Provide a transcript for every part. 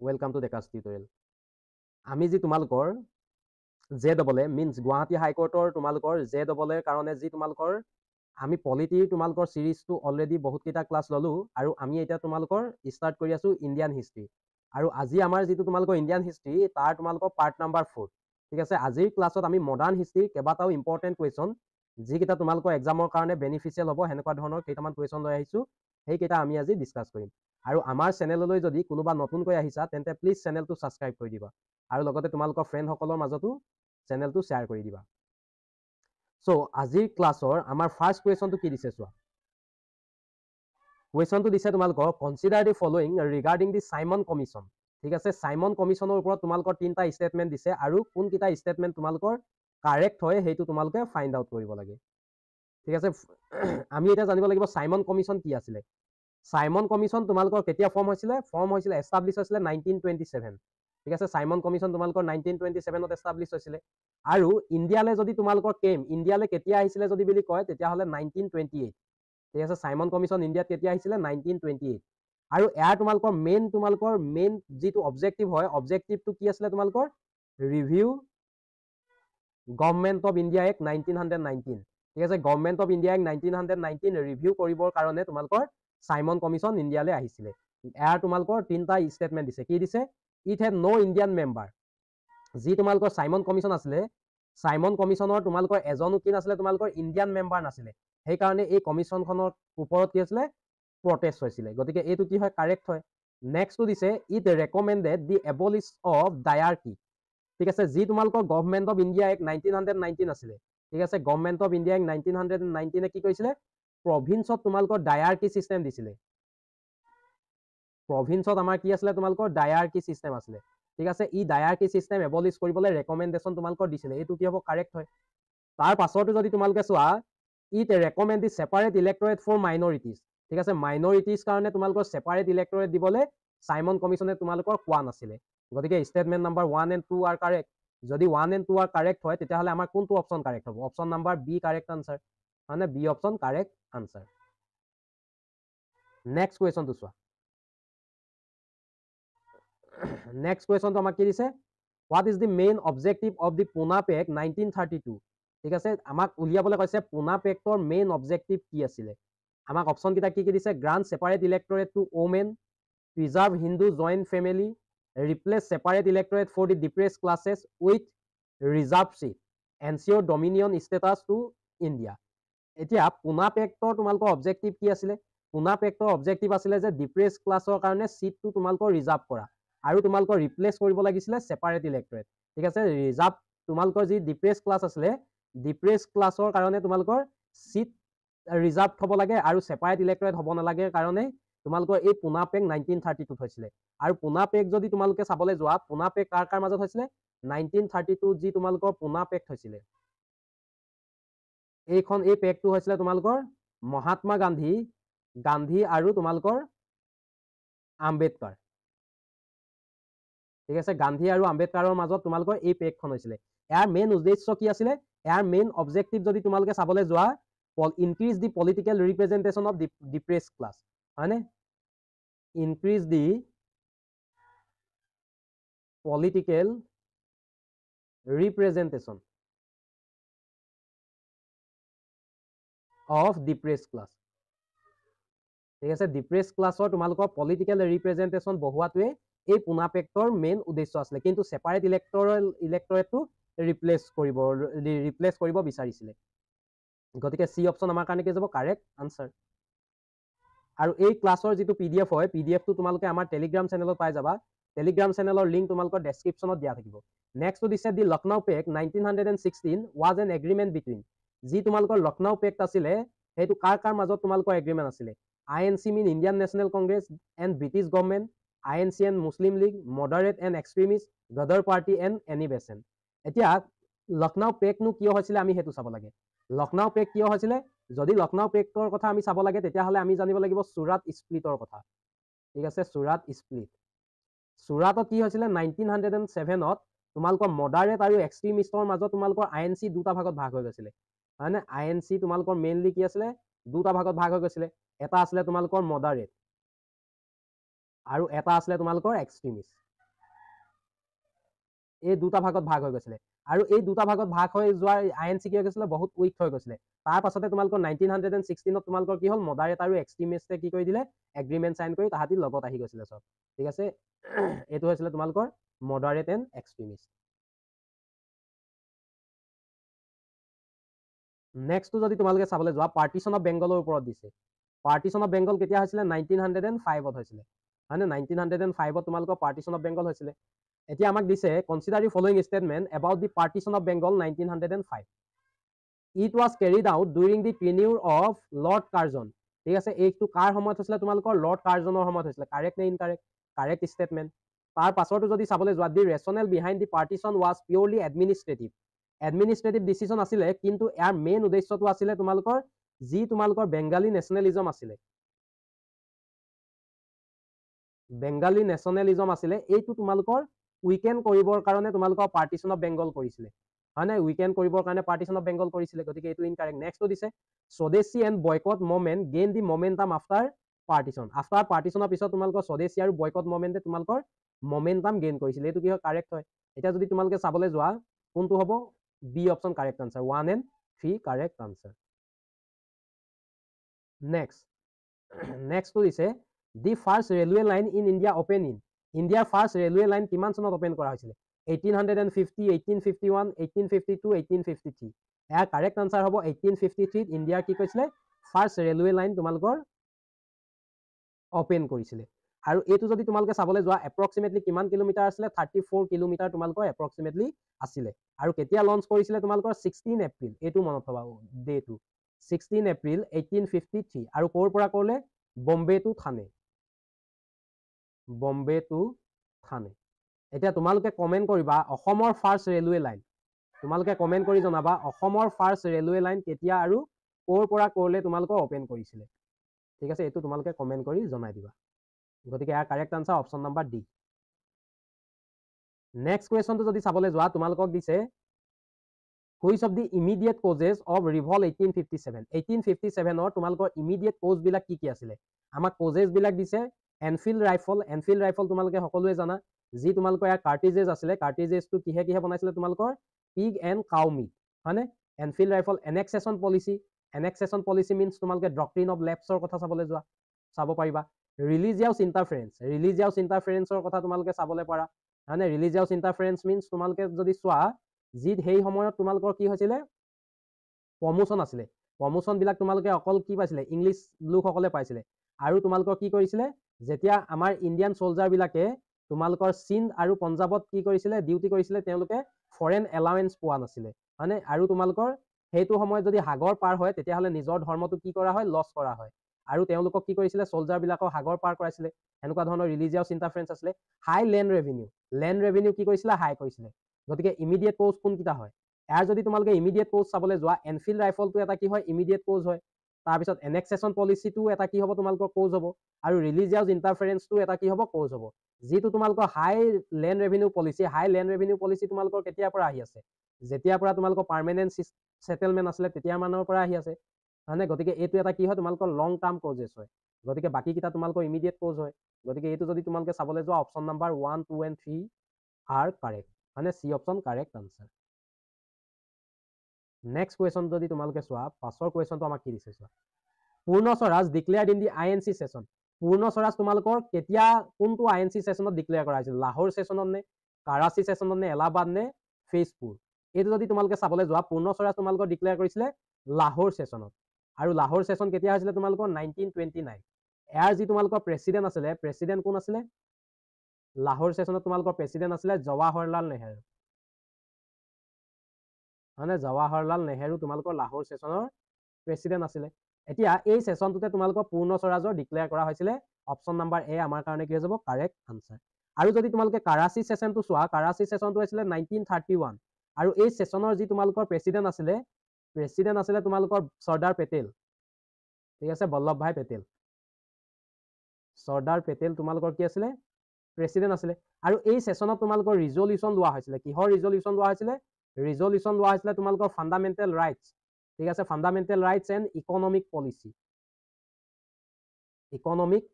Welcome to the Dekas tutorial. আমি যি তোমালোকৰ JEE means গুৱাহাটী হাইকোৰ্টৰ তোমালোকৰ JEE কাৰণে যি তোমালোকৰ আমি পলিটি তোমালোকৰ সিৰিজটো অলৰেডি বহুত কেইটা ক্লাছ ললো আৰু আমি এতিয়া তোমালোকৰ ষ্টাৰ্ট কৰি আছো ইণ্ডিয়ান হিষ্ট্ৰী আৰু আজি আমাৰ যিটো তোমালোকৰ ইণ্ডিয়ান হিষ্ট্ৰী তাৰ তোমালোকৰ পাৰ্ট নাম্বাৰ 4 ঠিক আছে আজিৰ ক্লাছত আমি মডাৰ্ণ হিষ্ট্ৰী কেইবাটাও ইম্পৰ্টেণ্ট কুৱেশ্যন যিকেইটা তোমালোকৰ এক্সামৰ কাৰণে বেনিফিচিয়েল হ'ব সেনেকুৱা ধৰণৰ কেইটামান কুৱেশ্যন লৈ আহিছো সেইকেইটা আমি আজি ডিছকাছ কৰিম আৰু আমাৰ চেনেললৈ যদি কোনোবা নতুনকৈ আহিছা তেন্তে প্লিজ চেনেলটো ছাবস্ক্ৰাইব কৰি দিবা আৰু লগতে তোমালোকৰ ফ্ৰেণ্ডসকলৰ মাজতো চেনেলটো শ্বেয়াৰ কৰি দিবা সো আজিৰ ক্লাছৰ আমাৰ ফাৰ্ষ্ট কুৱেশ্যনটো কি দিছে চোৱা কুৱেশ্যনটো দিছে তোমালোকৰ consider the following regarding the Simon commission ঠিক আছে সাইমন কমিশ্যনৰ ওপৰত তোমালোকৰ তিনটা ষ্টেটমেন্ট দিছে আৰু কোনকিটা ষ্টেটমেন্ট তোমালোকৰ কাৰেক্ট হয় সেইটো তোমালোকে ফাইন্ড আউট কৰিব লাগে ঠিক আছে আমি এটা জানিব লাগিব সাইমন কমিশ্যন কি আছিল সাইমন কমিশ্যন তোমালোকৰ কেতিয়া ফৰ্ম হৈছিলে এষ্টাব্লিছ হৈছিলে 1927 ঠিক আছে সাইমন কমিশ্যন তোমালোকৰ 1927 ত এষ্টাব্লিছ হৈছিলে আৰু ইণ্ডিয়ালে যদি তোমালোকৰ ইণ্ডিয়ালে কেতিয়া আহিছিলে যদি বুলি কয় তেতিয়া হলে 1928 ঠিক আছে সাইমন কমিশ্যন ইণ্ডিয়াত কেতিয়া আহিছিলে 1928 আৰু এয়া তোমালোকৰ মেইন যিটো অবজেক্টিভ হয় অবজেক্টিভটো কি আছিলে তোমালোকৰ review government of India act 1919 ঠিক আছে government of India act 1919 review কৰিবৰ কাৰণে তোমালোকৰ সাইমন কমিশ্যন ইণ্ডিয়ালৈ আহিছিলে এয়াৰ তোমালোকৰ তিনটা ষ্টেটমেন্ট দিছে কি দিছে it had no Indian member যি তোমালোকৰ সাইমন কমিশ্যন আছিলে সাইমন কমিশ্যনৰ তোমালোকৰ এজনো কি নাছিলে তোমালোকৰ ইণ্ডিয়ান মেম্বাৰ নাছিলে সেইকাৰণে এই কমিশ্যনখনৰ ওপৰত কি আছিলে প্ৰটেষ্ট হৈছিলে গতিকে এইটো কি হয় কাৰেক্ট হয় নেক্সটটো দিছে ইট ৰেকমেণ্ডেড দি এবলিশ অফ ডায়াৰ্কি ঠিক আছে যি তোমালোকৰ গভৰ্নমেণ্ট অফ ইণ্ডিয়া এক্ট 1919 আছিলে ঠিক আছে গভৰ্নমেণ্ট অফ ইণ্ডিয়া এক্ট 1919 কি কৰিছিলে প্ৰভিন্সত তোমালোকৰ ডায়াৰ্কি সিস্টেম দিছিলে প্ৰভিন্সত আমাৰ কি আছিলে তোমালোকৰ ডায়াৰ্কি সিস্টেম আছিলে ঠিক আছে ই ডায়াৰ্কি সিস্টেম এবলিশ কৰিবলৈ ৰেকমেণ্ডেশ্যন তোমালোকৰ দিছিলে এইটো কি হ'ব কাৰেক্ট হয় তাৰ পাছতো যদি তোমালোকে চোৱা it recommend the separate electorate for মাইনৰিটিজ ঠিক আছে মাইনৰিটিজ কাৰণে তোমালোকৰ সেপাৰেট ইলেক্টৰেট দিবলৈ সাইমন কমিশ্যনে তোমালোকৰ কোৱা নাছিলে গতিকে statement number 1 and 2 are correct যদি 1 and 2 are correct হয় তেতিয়াহলে আমাৰ কোনটো অপচন কাৰেক্ট হ'ব option number B correct answer মানে B option correct answer next কুৱেশ্যনটো চোৱা নেক্সট কুৱেশ্যনটো আমাক কি দিছে what is the main objective of the Poona pact 1932 ঠিক আছে আমাক উলিয়াবলৈ কৈছে পুনা পেক্টৰ মেইন অবজেক্টিভ কি আছিলে আমাক অপচন কেইটা কি দিছে grant separate electorate to women preserve Hindu joint family replace separate electorate for the depress classes with reserve seat ensure dominion status to India এতিয়া পুনা পেক্টৰ তোমালোকৰ অবজেক্টিভ কি আছিলে পুনা পেক্টৰ অবজেক্টিভ আছিলে যে ডিপ্ৰেছ ক্লাছৰ কাৰণে সিটটো তোমালোকৰ ৰিজাৰ্ভ কৰা আৰু তোমালোকৰ ৰিপ্লেচ কৰিব লাগিছিলে সেপাৰেট ইলেক্টৰেট ঠিক আছে ৰিজাৰ্ভ তোমালোকৰ যি ডিপ্ৰেছ ক্লাছ আছিলে ডিপ্ৰেছ ক্লাছৰ কাৰণে তোমালোকৰ সিট ৰিজাৰ্ভ থব লাগে আৰু সেপাৰেট ইলেক্টৰেট হ'ব নালাগে কাৰণে তোমালোকৰ এই পুনা পেক্ট 1932 হৈছিলে আৰু পুনা পেক্ট যদি তোমালোকে চাবলৈ যোৱা পুনা পেক্ট কাৰ মাজত হৈছিলে 1932 যি তোমালোকৰ পুনা পেক্ট হৈছিলে এই পেক্টটো হৈছিলে তোমালোকৰ মহাত্মা গান্ধী আৰু তোমালোকৰ আম্বেদকাৰ ঠিক আছে গান্ধী আৰু আম্বেদকাৰৰ মাজত তোমালোকৰ এই পেক্টখন হৈছিলে ইয়াৰ মেইন উদ্দেশ্য কি আছিলে ইয়াৰ মেইন অবজেক্টিভ যদি তোমালোকে চাবলৈ যোৱা increase the political representation of depress class হয়নে increase the political representation of depress class ঠিক আছে ডিপ্ৰেছ ক্লাছৰ তোমালোকৰ পলিটিকেল ৰিপ্ৰেজেন্টেশন বহুৱাটোৱে এই পুনা পেক্টৰ মেইন উদ্দেশ্য আছিলে কিন্তু সেপাৰেট ইলেক্টৰেটটো ৰিপ্লেচ কৰিব বিচাৰিছিলে গতিকে সি অপচন আমাৰ কাৰণে কি যাব কাৰেক্ট আনসাৰ আৰু এই ক্লাছৰ যিটো পিডিএফ হয় পিডিএফটো তোমালোকে আমাৰ টেলিগ্ৰাম চেনেলত পাই যাবা টেলিগ্ৰাম চেনেলৰ লিংক তোমালোকৰ ডেছক্ৰিপশ্যনত দিয়া থাকিব নেক্সটটো দিছে the Lucknow pact 1916 was an agreement between যি তোমালোকৰ লক্ষ্ণৌ পেক্ট আছিলে সেইটো কাৰ মাজত তোমালোকৰ এগ্ৰিমেণ্ট আছিলে INC mean Indian National Congress and British government, INC and Muslim League, moderate and extremist, Ghadar Party and Annie Besant. এতিয়া লক্ষ্ণৌ পেক্টনো কিয় হৈছিলে আমি হেতু চাব লাগে লক্ষ্ণৌ পেক্ট কিয় হৈছিলে যদি লক্ষ্ণৌ পেক্টৰ কথা আমি চাব লাগে তেতিয়াহলে আমি জানিব লাগিব সুৰাট স্প্লিটৰ কথা ঠিক আছে সুৰাট স্প্লিট সুৰাটত কি হৈছিলে 1907ত তোমালোকৰ মডাৰেট আৰু এক্সট্ৰিমিষ্টৰ মাজত তোমালোকৰ INC দুটা ভাগত ভাগ হৈ গৈছিলে মানে INC তোমালোকৰ মেইনলি কি আছিলে দুটা ভাগত ভাগ হৈ গৈছিলে এটা আছিলে তোমালোকৰ মডাৰেট আৰু এটা আছিলে তোমালোকৰ এক্সট্ৰিমিষ্ট এই দুটা ভাগত ভাগ হৈ গৈছিলে আৰু এই দুটা ভাগত ভাগ হৈ যোৱাৰ আইএনচি কি হৈ গৈছিলে বহুত উইক হৈ গৈছিলে তাৰ পাছতে তোমালোকৰ 1916 তোমালোকৰ কি হ'ল মডাৰেট আৰু এক্সট্ৰিমিষ্টে কি কৰি দিলে এগ্ৰিমেণ্ট চাইন কৰি তাহাঁতি লগত আহি গৈছিলে চব ঠিক আছে এইটো হৈছিলে তোমালোকৰ মডাৰেট এণ্ড এক্সট্ৰিমিষ্ট নেক্সটটো যদি তোমালোকে চাবলৈ যোৱা পাৰ্টিশ্যন অফ বেংগলৰ ওপৰত দিছে পাৰ্টিশ্যন অফ বেংগল কেতিয়া হৈছিলে 1905ত হৈছিলে হয়নে 1905ত তোমালোকৰ পাৰ্টিশ্যন অফ বেংগল হৈছিলে এতিয়া আমাক দিছে consider the following statement about the partition of Bengal 1905 it was carried out during the tenure of Lord Curzon ঠিক আছে এইটো কাৰ সময়ত হৈছিলে তোমালোকৰ লৰ্ড কাৰ্জনৰ সময়ত হৈছিলে কাৰেক্ট নে ইনকাৰেক্ট কাৰেক্ট ষ্টেটমেণ্ট তাৰ পাছতো যদি চাবলৈ যোৱা the rationale behind the partition was purely administrative decision আছিলে কিন্তু ইয়াৰ মেইন উদ্দেশ্যটো আছিলে তোমালোকৰ যি তোমালোকৰ বেংগালী নেশ্যনেলিজম আছিলে বেংগালী নেশ্যনেলিজম আছিলে এইটো তোমালোকৰ উইকেণ্ড কৰিবৰ কাৰণে তোমালোকৰ পাৰ্টিশ্যন অফ বেংগল কৰিছিলে হয় নাই উইকেণ্ড কৰিবৰ কাৰণে পাৰ্টিশ্যন অফ বেংগল কৰিছিলে গতিকে এইটো ইনকাৰেক্ট নেক্সটটো দিছে swadeshi and boycott movement gain the momentum after পাৰ্টিশ্যনৰ পিছত তোমালোকৰ স্বদেশী আৰু বয়কট মুভমেণ্টে তোমালোকৰ মমেণ্টাম গেইন কৰিছিলে এইটো কি হয় কাৰেক্ট হয় এতিয়া যদি তোমালোকে চাবলৈ যোৱা কোনটো হ'ব B option correct answer 1 and 3 correct answer নেক্সটটো দিছে the first railway line in India open ইণ্ডিয়াৰ ফাৰ্ষ্ট ৰেলৱে লাইন কিমান চনত অপেন কৰা হৈছিলে 1850 1851 1852 1853 ইয়াৰ কাৰেক্ট আনচাৰ হ'ব 1853 ইণ্ডিয়াৰ কি কৈছিলে ফাৰ্ষ্ট ৰেলৱে লাইন তোমালোকৰ অপেন কৰিছিলে আৰু এইটো যদি তোমালোকে চাবলৈ যোৱা এপ্ৰক্সিমেটলি কিমান কিলোমিটাৰ আছিলে 34 কিলোমিটাৰ তোমালোকৰ এপ্ৰক্সিমেটলি আছিলে আৰু কেতিয়া লঞ্চ কৰিছিলে তোমালোকৰ 16 এপ্ৰিল এইটো মনত থবা ডেটো 16 এপ্ৰিল 1853 আৰু ক'ৰ পৰা ক'লে বম্বে টু থানে এতিয়া তোমালোকে কমেণ্ট কৰিবা অসমৰ ফাৰ্ষ্ট ৰেলৱে লাইন তোমালোকে কমেণ্ট কৰি জনাবা অসমৰ ফাৰ্ষ্ট ৰেলৱে লাইন কেতিয়া আৰু ক'ৰ পৰা ক'লে তোমালোকৰ অপেন কৰিছিলে ঠিক আছে এইটো তোমালোকে কমেণ্ট কৰি জনাই দিবা গতিকে ইয়াৰ correct answer option number D next কুৱেশ্যনটো যদি চাবলৈ যোৱা তোমালোকক দিছে which of the immediate causes of revolt 1857 তোমালোকৰ ইমিডিয়েট কজ বিলাক কি আছিলে আমাক কজেছ বিলাক দিছে এনফিল্ড ৰাইফল তোমালোকে সকলোৱে জানা যি তোমালোকৰ ইয়াৰ কাৰ্টিজেছ আছিলে কাৰ্টিজেছটো কিহে বনাইছিলে তোমালোকৰ পিগ এণ্ড কাউ মিট হয়নে এনফিল্ড ৰাইফল এনেক্সেশ্যন পলিচি মিনছ তোমালোকে ডক্ট্ৰিন অফ লেপছৰ কথা চাবলৈ যোৱা চাব পাৰিবা ৰিলিজিয়াছ ইণ্টাৰফেৰেঞ্চৰ কথা তোমালোকে চাবলৈ পাৰা হয়নে ৰিলিজিয়াছ ইণ্টাৰফেৰেঞ্চ মিনছ তোমালোকে যদি চোৱা যি সেই সময়ত তোমালোকৰ কি হৈছিলে প্ৰমোচন আছিলে প্ৰমোচন বিলাক তোমালোকে অকল কি পাইছিলে ইংলিছ লোকসকলে পাইছিলে আৰু তোমালোকৰ কি কৰিছিলে যেতিয়া আমাৰ ইণ্ডিয়ান চলজাৰ বিলাকে তোমালোকৰ চীন আৰু পঞ্জাৱত কি কৰিছিলে ডিউটি কৰিছিলে তেওঁলোকে ফৰেন এলাৱেঞ্চ পোৱা নাছিলে হয়নে আৰু তোমালোকৰ সেইটো সময়ত যদি সাগৰ পাৰ হয় তেতিয়াহ'লে নিজৰ ধৰ্মটো কি কৰা হয় লছ কৰা হয় আৰু তেওঁলোকক কি কৰিছিলে চলজাৰ বিলাকক সাগৰ পাৰ কৰাইছিলে এনেকুৱা ধৰণৰ ৰিলিজিয়াছ ইণ্টাৰফেৰেঞ্চ আছিলে হাই লেণ্ড ৰেভিনিউ কি কৰিছিলে হাই কৰিছিলে গতিকে ইমিডিয়েট কজ কোনকেইটা হয় ইয়াৰ যদি তোমালোকে ইমিডিয়েট কজ চাবলৈ যোৱা এনফিল্ড ৰাইফলটো এটা কি হয় ইমিডিয়েট কজ হয় তাৰপিছত এনেক্সেশ্যন পলিচিটো এটা কি হ'ব তোমালোকৰ কজ হ'ব আৰু ৰিলিজিয়াছ ইণ্টাৰফেৰেঞ্চটো এটা কি হ'ব কজ হ'ব যিটো তোমালোকৰ হাই লেণ্ড ৰেভিনিউ পলিচি তোমালোকৰ কেতিয়াৰ পৰা আহি আছে যেতিয়াৰ পৰা তোমালোকৰ পাৰ্মানেণ্ট ছেটেলমেণ্ট আছিলে তেতিয়াৰ মানৰ পৰা আহি আছে হয়নে গতিকে এইটো এটা কি হয় তোমালোকৰ লং টাৰ্ম কজেছ হয় গতিকে বাকীকেইটা তোমালোকৰ ইমিডিয়েট কজ হয় গতিকে এইটো যদি তোমালোকে চাবলৈ যোৱা option number 1 2 and 3 are correct মানে C option correct answer next question যদি তোমালোকে চোৱা পাছৰ কুৱেশ্যনটো আমাক কি দিছে চোৱা পূৰ্ণ Swaraj declared in the INC session পূৰ্ণ স্বৰাজ তোমালোকৰ কেতিয়া কোনটো INC ছেশ্যনত ডিক্লেয়াৰ কৰা হৈছিল লাহোৰ ছেশ্যনত নে কাৰাচী ছেশ্যনত নে এলাহাবাদ নে ফেজপুৰ এইটো যদি তোমালোকে চাবলৈ যোৱা পূৰ্ণ স্বৰাজ তোমালোকৰ ডিক্লেয়াৰ কৰিছিলে লাহোৰ ছেশ্যনত আৰু লাহোৰ ছেশ্যন কেতিয়া হৈছিলে তোমালোকৰ 1929 ইয়াৰ যি তোমালোকৰ প্ৰেচিডেণ্ট কোন আছিলে লাহোৰ ছেশ্যনত তোমালোকৰ প্ৰেচিডেণ্ট আছিলে জৱাহৰলাল নেহেৰু মানে জৱাহৰলাল নেহেৰু তোমালোকৰ লাহোৰ ছেশ্যনৰ প্ৰেচিডেণ্ট আছিলে এতিয়া এই ছেশ্যনটোতে তোমালোকৰ পূৰ্ণ স্বৰাজৰ ডিক্লেয়াৰ কৰা হৈছিলে অপশ্যন নাম্বাৰ এ আমাৰ কাৰণে কি হৈ যাব কাৰেক্ট আনচাৰ আৰু যদি তোমালোকে কাৰাচী ছেশ্যনটো চোৱা কাৰাচী ছেশ্যনটো আছিলে 1931 আৰু এই ছেশ্যনৰ যি তোমালোকৰ প্ৰেচিডেণ্ট আছিলে তোমালোকৰ চৰ্দাৰ পেটেল ঠিক আছে বল্লভ ভাই পেটেল চৰ্দাৰ পেটেল তোমালোকৰ কি আছিলে প্ৰেচিডেণ্ট আছিলে আৰু এই ছেশ্যনত তোমালোকৰ ৰিজলিউশ্যন লোৱা হৈছিলে কিহৰ ৰিজলিউশ্যন লোৱা হৈছিলে তোমালোকৰ ফাণ্ডামেণ্টেল ৰাইটছ ঠিক আছে fundamental rights and economic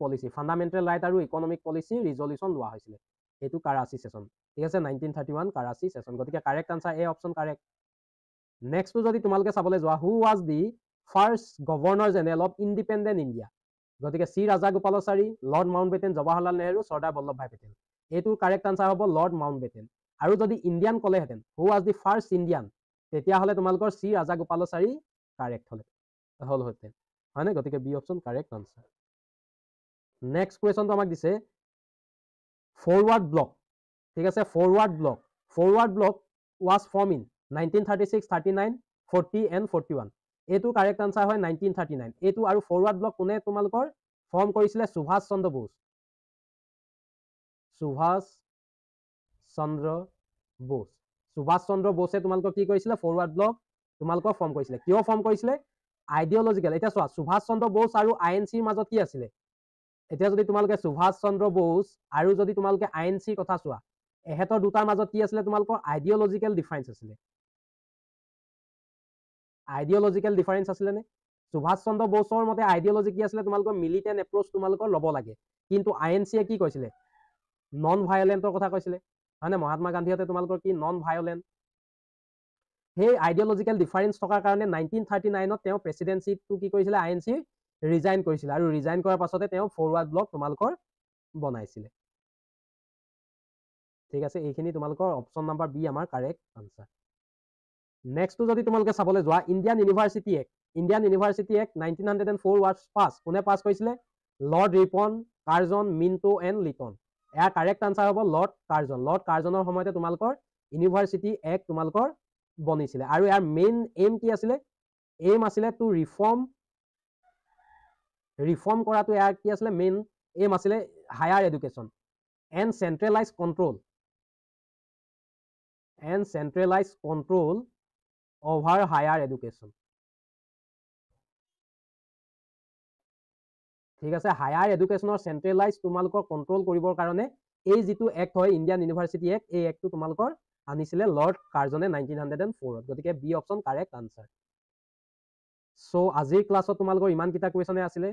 policy fundamental right আৰু ইকনমিক পলিচি ৰিজলিউশ্যন লোৱা হৈছিলে এইটো কাৰাচী ছেশ্যন ঠিক আছে 1931 কৰাচী সেশন গতিকে correct answer A option correct নেক্সটটো যদি তোমালোকে চাবলৈ যোৱা who was the first governor general of independent India গতিকে C Rajagopalachari Lord Mountbatten Jawaharlal Nehru Sardar Vallabhbhai Patel এইটোৰ কাৰেক্ট আনসাৰ হ'ব লৰ্ড মাউণ্টবেটেন আৰু যদি ইণ্ডিয়ান ক'লেহেঁতেন who was the first Indian তেতিয়াহ'লে তোমালোকৰ চি ৰাজাগোপালাচাৰী কাৰেক্ট হ'লহেঁতেন হয়নে গতিকে B option correct answer next কুৱেশ্যনটো আমাক দিছে ফৰৱাৰ্ড ব্লক ঠিক আছে forward block was formed in 1936, 39, 40 and 41 এইটো কাৰেক্ট আনসাৰ হয় 1939 এইটো আৰু ফৰৱাৰ্ড ব্লক কোনে তোমালোকৰ ফৰ্ম কৰিছিলে সুভাষ চন্দ্ৰ বোস সুভাষ চন্দ্ৰ বোসে তোমালোকৰ কি কৰিছিলে ফৰৱাৰ্ড ব্লক তোমালোকৰ ফৰ্ম কৰিছিলে কিয় ফৰ্ম কৰিছিলে আইডিঅলজিক্যাল এতিয়া চোৱা সুভাষ চন্দ্ৰ বোস আৰু আইএনচিৰ মাজত কি আছিলে এতিয়া যদি তোমালোকে সুভাষ চন্দ্ৰ বোস আৰু যদি তোমালোকে আইএনচিৰ কথা চোৱা এহেতৰ দুটাৰ মাজত কি আছিলে তোমালোকৰ আইডিঅলজিক্যাল ডিফাৰেন্স আছিলে আইডিঅলজিক্যাল ডিফাৰেন্স আছিলে নে সুভাষ চন্দ্ৰ বোসৰ মতে আইডিঅলজি কি আছিলে তোমালোকৰ মিলিটেন্ট এপ্ৰোচ তোমালোকৰ ল'ব লাগে কিন্তু আইএনচিয়ে কি কৈছিলে নন ভায়োলেন্টৰ কথা কৈছিলে হয়নে মহাত্মা গান্ধীহঁতে তোমালোকৰ কি নন ভায়োলেন্ট সেই আইডিঅলজিক্যাল ডিফাৰেন্স থকাৰ কাৰণে 1939ত তেওঁ প্ৰেসিডেন্সিটো কি কৰিছিলে আইএনচি ৰিজাইন কৰিছিলে আৰু ৰিজাইন কৰাৰ পাছতে তেওঁ ফৰৱাৰ্ড ব্লক তোমালোকৰ বনাইছিলে ঠিক আছে এইখিনি তোমালোকৰ অপশ্যন নাম্বাৰ বি আমাৰ কাৰেক্ট আনসাৰ নেক্সটটো যদি তোমালোকে চাবলৈ যোৱা ইণ্ডিয়ান ইউনিভাৰ্চিটি এক্ট 1904 was পাছ কোনে পাছ কৰিছিলে lord Ripon Curzon Minto and Liton year correct answer হ'ব লৰ্ড কাৰ্জনৰ সময়তে তোমালোকৰ ইউনিভাৰ্চিটি এক্ট তোমালোকৰ বনিছিলে আৰু ইয়াৰ মেইন এইম কি আছিলে এইম আছিলে টু ৰিফৰ্ম কৰাটো ইয়াৰ কি আছিলে মেইন এইম আছিলে higher education and centralize control over higher education ঠিক আছে হায়াৰ এডুকেশ্যনৰ চেন্ট্ৰেলাইজ তোমালোকৰ কণ্ট্ৰল কৰিবৰ কাৰণে এই যিটো এক্ট হয় ইণ্ডিয়ান ইউনিভাৰ্চিটি এক্ট এই এক্টটো তোমালোকৰ আনিছিলে লৰ্ড কাৰ্জনে 1904 গতিকে B option correct answer so আজিৰ ক্লাছত তোমালোকৰ ইমান কিটা কুৱেশ্যনে আছিলে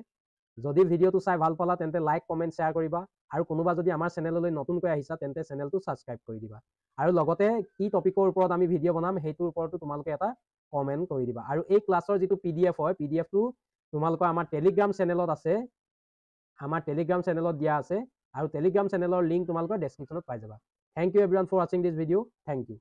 যদি ভিডিঅ'টো চাই ভাল পালা তেন্তে লাইক কমেণ্ট শ্বেয়াৰ কৰিবা আৰু কোনোবা যদি আমাৰ চেনেললৈ নতুনকৈ আহিছা তেন্তে চেনেলটো ছাবস্ক্ৰাইব কৰি দিবা আৰু লগতে কি টপিকৰ ওপৰত আমি ভিডিঅ' বনাম সেইটোৰ ওপৰতো তোমালোকে এটা কমেণ্ট কৰি দিবা আৰু এই ক্লাছৰ যিটো পিডিএফ হয় পিডিএফটো তোমালোকৰ আমাৰ টেলিগ্ৰাম চেনেলত আছে আমাৰ টেলিগ্ৰাম চেনেলত দিয়া আছে আৰু টেলিগ্ৰাম চেনেলৰ লিংক তোমালোকৰ ডেছক্ৰিপশ্যনত পাই যাবা থ্যাংক ইউ এভৰিৱান ফৰ ৱাচিং দিছ ভিডিঅ' থ্যাংক ইউ